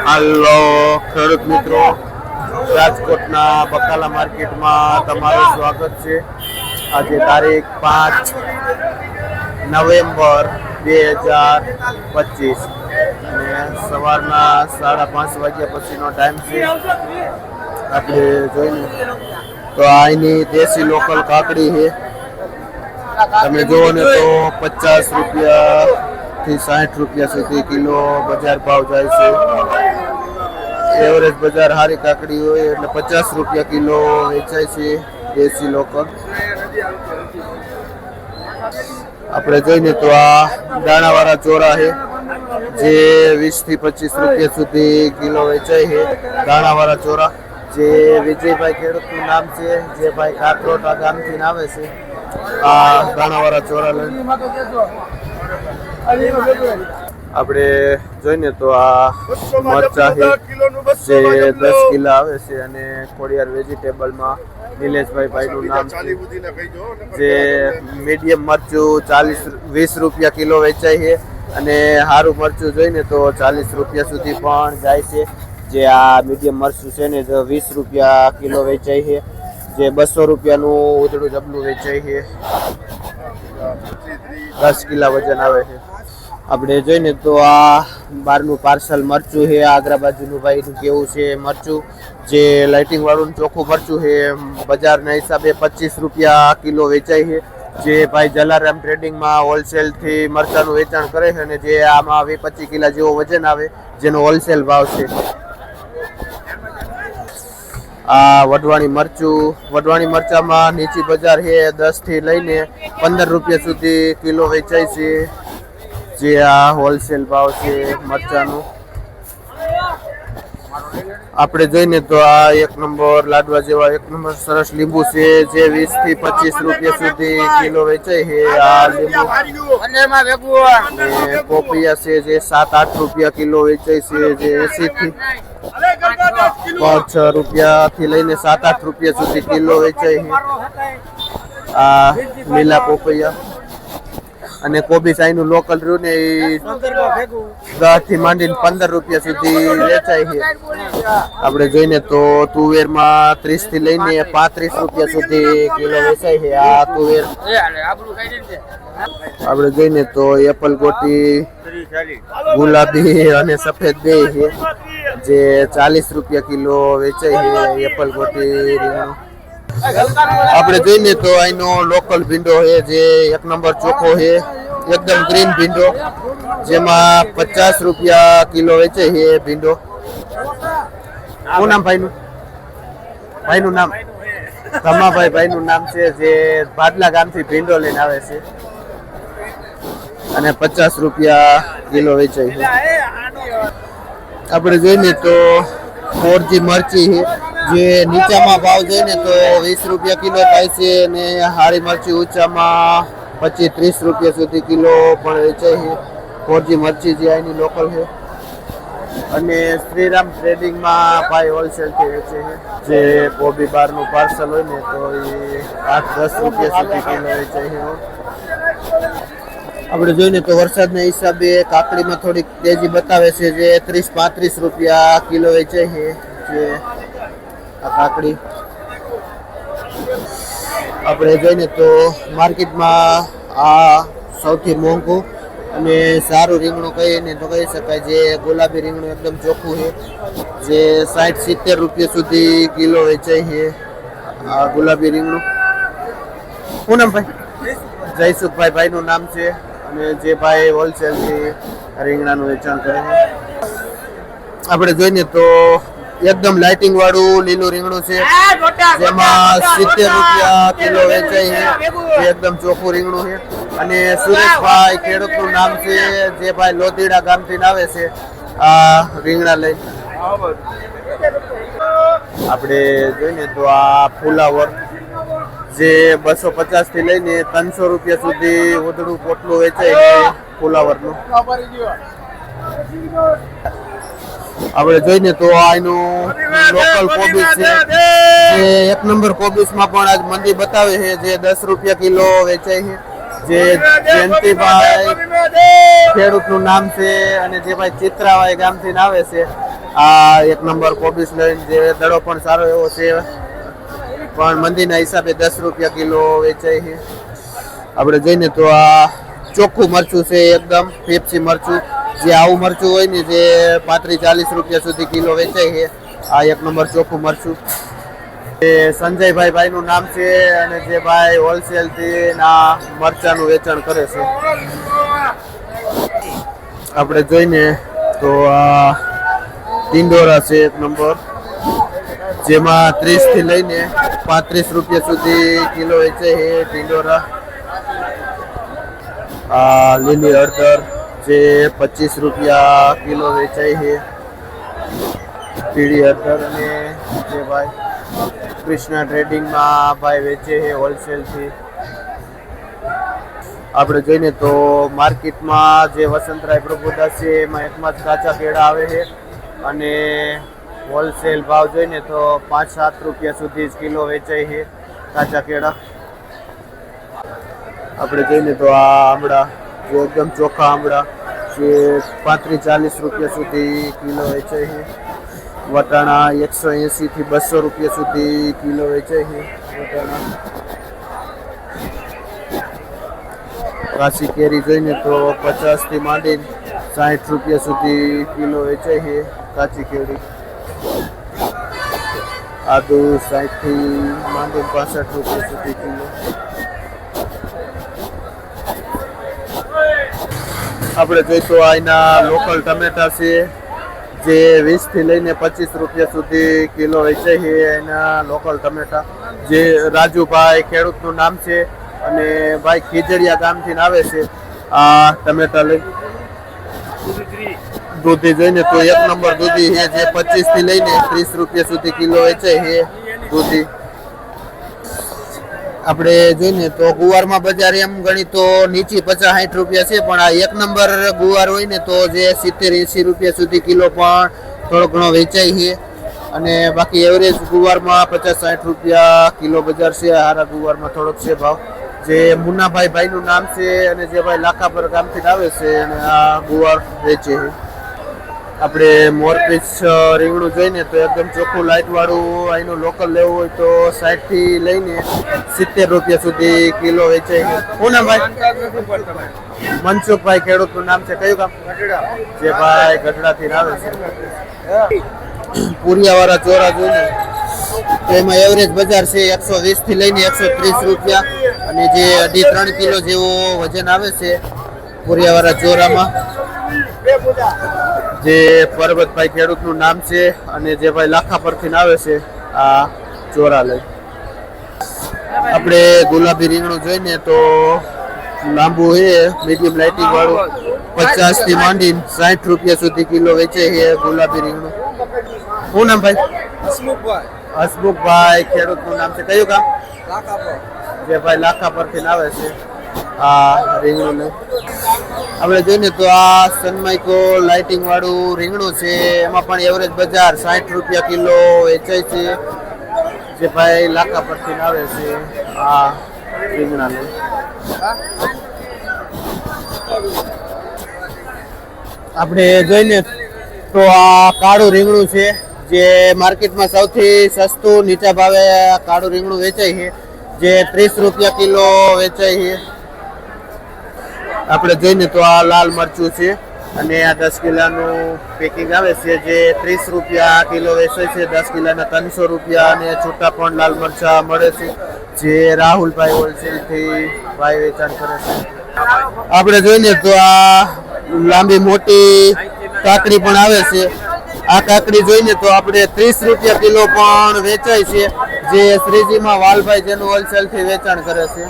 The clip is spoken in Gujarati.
હાલો ખેડૂત મિત્રો, રાજકોટના બકાલા માર્કેટમાં તમારું સ્વાગત છે. આજે તારીખ 5 નવેમ્બર 2025 અને સવારના 5:30 વાગ્યા પછીનો ટાઈમ છે. આપણે જોઈને તો અહીંની દેશી લોકલ કાકડી છે. તમે જુઓ ને તો 50 રૂપિયાથી 60 રૂપિયા સુધી કિલો બજાર ભાવ જાય છે. એવરેજ બજાર સારી કાકડી હોય એટલે 50 રૂપિયા કિલો વેચાય છે દેશી લોકલ. આપણે જોઈને તો આ દાણાવાળા ચોરા છે જે 20 થી 25 રૂપિયા સુધી કિલો વેચાય છે. દાણાવાળા ચોરા જે વિજયભાઈ ખેડૂતનું નામ છે, જે ભાઈ કાકરોટા ગામથી આવે છે. આ દાણાવાળા ચોરા લઈને આપણે જોઈને તો આ મરચા છે જે 10 કિલો આવે છે અને ખોડિયાર વેજીટેબલમાં નિલેશભાઈ ભાઈનું નામ છે. જે મીડિયમ મરચું 20 રૂપિયા કિલો વેચાય છે અને સારું મરચું જોઈને તો 40 રૂપિયા સુધી પણ જાય છે. જે આ મીડિયમ મરચું છે ને 20 રૂપિયા કિલો વેચાય છે. જે 200 રૂપિયાનું ઉધડું જબલું વેચાય છે. 10 કિલો વજન આવે છે. આપણે જોઈને તો આ બહારનું પાર્સલ મરચું છે. આગ્રા બાજુનું ભાઈનું કેવું છે મરચું જે લાઇટિંગ વાળું ચોખ્ખું મરચું છે. બજારના હિસાબે 25 રૂપિયા કિલો વેચાય છે. જે ભાઈ જલારામ ટ્રેડિંગમાં હોલસેલથી મરચાનું વેચાણ કરે છે અને જે આમાં 25 કિલો જેવો વજન આવે જેનો હોલસેલ ભાવ છે. આ વઢવાણી મરચામાં નીચી બજાર છે 10 થી લઈને 15 રૂપિયા સુધી કિલો વેચાય છે. જે આ હોલસેલ ભાવ છે મરચાનું. આપણે જોઈને તો આ 1 નંબર લાડવા જેવા 1 નંબર સરસ લીંબુ છે જે 20 થી 25 રૂપિયા સુધી કિલો વેચાય છે. આ લીંબુ અને પોપિયા છે જે 7-8 રૂપિયા કિલો વેચાય છે. જે 80 થી 5 રૂપિયાથી લઈને 7-8 રૂપિયા સુધી કિલો વેચાય છે. આ લીલા પોપૈયા અને કોબીસ અહીંનું લોકલ રહ્યું ને એ 10 થી માંડીને 15 રૂપિયા સુધી વેચાય છે. આપણે જોઈને તો તુવેરમાં 30 થી લઈને 35 રૂપિયા સુધી કિલો વેચાય છે. આ તુવેર આપણે જોઈને તો એપલ ગોટી ગુલાબી અને સફેદ બે છે જે 40 રૂપિયા કિલો વેચાય છે. એપલ ગોટી રીંગણું આપણે જોઈને તો અહીંનો લોકલ ભીંડો છે જે 1 નંબર ચોખ્ખો છે એકદમ ગ્રીન ભીંડો જેમાં 50 રૂપિયા કિલો વેચાય છે. ભીંડો શું નામ ભાઈનું નામ ભાઈનું નામ છે જે ભાડલા ગામથી ભીંડો લઈને આવે છે અને 50 રૂપિયા કિલો વેચાય છે. આપણે જોઈને તો 4G મરચી છે જે નીચામાં ભાવ જોઈને તો 20 રૂપિયા કિલો થાય છે અને હારી મરચી ઊંચામાં 25-30 રૂપિયા સુધી કિલો પણ વેચાય છે. 4G મરચી જે અહીંની લોકલ છે અને શ્રીરામ ટ્રેડિંગમાં ભાઈ હોલસેલથી વેચે છે. જે કોબી બારનું પાર્સલ હોય ને તો એ 8-10 રૂપિયા સુધી કિલો વેચાય છે. આપણે જોઈને તો વરસાદના હિસાબે કાકડીમાં થોડીક તેજી બતાવે છે જે 30-35 રૂપિયા કિલો વેચાય છે. જે આ કાકડી આપણે જોઈને તો માર્કેટમાં આ સૌથી મોંઘું અને સારું રીંગણું કહીને તો કહી શકાય. જે ગુલાબી રીંગણું એકદમ ચોખ્ખું છે જે 60-70 રૂપિયા સુધી કિલો વેચાય છે. આ ગુલાબી રીંગણું શું નામ ભાઈ? જયસુખભાઈ ભાઈનું નામ છે અને જે ભાઈ હોલસેલથી રીંગણાનું વેચાણ કરે છે. આપણે જોઈને તો એકદમ લાઇટિંગ વાળું લીલું રીંગણું છે જેમાં 70 રૂપિયા કિલો વેચાય છે. એકદમ ચોખ્ખું રીંગણું છે અને સુરેશભાઈ ખેડૂતનું નામ છે જે ભાઈ લોધીડા ગામથી આવે છે આ રીંગણા લઈ. આપણે જોઈને તો આ ફુલાવર જે 250 થી લઈને 300 રૂપિયા સુધી ઉધડું પોટલું વેચાય છે ફુલાવરનું. આપણે જોઈને તો આનું લોકલ કોબીજ છે જે 1 નંબર કોબીજમાં પણ આજ મંદી બતાવે છે જે 10 રૂપિયા કિલો વેચાય છે. જે જયંતિભાઈ ખેડૂતનું નામ છે અને જે ભાઈ ચિત્રાવાઈ ગામથી આવે છે આ 1 નંબર કોબીસ લઈને જે દડો પણ સારો એવો છે, પણ મંદીના હિસાબે 10 રૂપિયા કિલો વેચાય છે. આપણે જોઈને તો આ ચોખ્ખું મરચું છે, એકદમ પેપ્સી મરચું. જે આવું મરચું હોય ને જે 35-40 રૂપિયા સુધી કિલો વેચાય છે. આ 1 નંબર ચોખ્ખું મરચું. એ સંજયભાઈ ભાઈનું નામ છે અને જે ભાઈ હોલસેલથી આ મરચાનું વેચાણ કરે છે. આપણે જોઈને તો આ ટિંડોરા છે 1 નંબર, જેમાં 30 થી લઈને 35 રૂપિયા સુધી કિલો વેચાય છે ટિંડોરા. આ લીલી હળદર જે 25 રૂપિયા કિલો વેચાય છે. પીળી હળદર અને જે ભાઈ કૃષ્ણા ટ્રેડિંગમાં ભાઈ વેચે છે હોલસેલથી. આપણે જોઈએ તો માર્કેટમાં જે વસંતરાય પ્રભુદાસ છે એમાં એકમાં જ કાચા કેળા આવે છે અને હોલસેલ ભાવ જોઈને તો 5-7 રૂપિયા સુધી જ કિલો વેચાય છે કાચા કેળા. આપણે જોઈએ તો આ આંબળા જે એકદમ ચોખ્ખા આંબળા જે 35-40 રૂપિયા સુધી કિલો વેચાય છે. વટાણા 180 થી 200 રૂપિયા સુધી કિલો વેચાય છે વટાણા. કાચી કેરી જોઈને તો 50 થી માંડીને 60 રૂપિયા સુધી કિલો વેચાય છે કાચી કેરી. આદુ 60 થી માંડીને 65 રૂપિયા સુધી કિલો. આપણે જોઈએ તો અહીંના લોકલ ટમેટા છે જે 20 થી લઈને 25 રૂપિયા સુધી કિલો વેચાય છે. એના લોકલ ટમેટા જે રાજુભાઈ ખેડૂતનું નામ છે અને ભાઈ ખીજડીયા ગામથી આવે છે આ ટમેટા લઈ. દૂધી જોઈને તો 1 નંબર દૂધી છે જે 25 થી લઈને 30 રૂપિયા સુધી કિલો વેચાય છે દૂધી. આપણે જોઈને તો ગુવારમાં બજાર એમ ગણી તો નીચી 50-60 રૂપિયા છે, પણ આ 1 નંબર ગુવાર હોય ને તો જે 70-80 રૂપિયા સુધી કિલો પણ થોડો ઘણો વેચાય છે. અને બાકી એવરેજ ગુવારમાં 50-60 રૂપિયા કિલો બજાર છે. હારા ગુવારમાં થોડોક છે ભાવ. જે મુન્નાભાઈ ભાઈનું નામ છે અને જે ભાઈ લાખાપર ગામથી આવે છે અને આ ગુવાર વેચે છે. આપણે મોરપીસ રીંગણું જોઈને તો એકદમ ચોખ્ખું લાઇટ વાળું અહીંનું લોકલ લેવું હોય તો 60 થી લઈને 70 રૂપિયા સુધી કિલો વેચાય છે. શું નામ ભાઈ? મનસુખભાઈ ખેડૂતનું નામ છે. કયું ગામ? જે ભાઈ ગઢડાથી આવે છે. પુરિયાવાળા ચોરા જોઈને તો એમાં એવરેજ બજાર છે 120 થી લઈને 130 રૂપિયા અને જે 2.5-3 કિલો જેવો વજન આવે છે પુરિયાવાળા ચોરામાં. જે પરબતભાઈ ખેડૂતનું નામ છે અને જે ભાઈ લાખા પરથી આવે છે આ ચોરા લઈ. આપણે ગુલાબી રીંગણું જોઈને તો લાંબુ છે મીડિયમ લાઇટિંગ વાળું 50 થી માંડીને 60 રૂપિયા સુધી કિલો વેચે છે ગુલાબી રીંગણું. શું નામ ભાઈ? હસમુખભાઈ ખેડૂતનું નામ છે. કયું ગામ? જે ભાઈ લાખા પરથી આવે છે આ રીંગણું લઈ. આપણે જોઈને તો આ સનમાઇકો લાઇટિંગ વાળું રીંગણું છે, એમાં પણ એવરેજ બજાર 60 રૂપિયા કિલો વેચાય છે. જે ભાઈ લાખા પરથી આવે છે આ રીંગણા લઈ. આપણે જોઈને તો આ કાળું રીંગણું છે જે માર્કેટમાં સૌથી સસ્તું નીચા ભાવે કાળું રીંગણું વેચાય છે જે 30 રૂપિયા કિલો વેચાય છે. આપણે જોઈને તો આ લાલ મરચું છે અને આ 10 કિલોનું પેકિંગ આવે છે જે 30 રૂપિયા કિલો વેચાય છે. 10 કિલોના 300 રૂપિયા અને છૂટા પણ લાલ મરચા મળે છે જે રાહુલભાઈ હોલસેલથી ભાઈ વેચાણ કરે છે. આપણે જોઈને તો આ લાંબી મોટી કાકડી પણ આવે છે. આ કાકડી જોઈને તો આપણે 30 રૂપિયા કિલો પણ વેચાય છે જે શ્રીજીમાં વાલભાઈ જેનું હોલસેલથી વેચાણ કરે છે.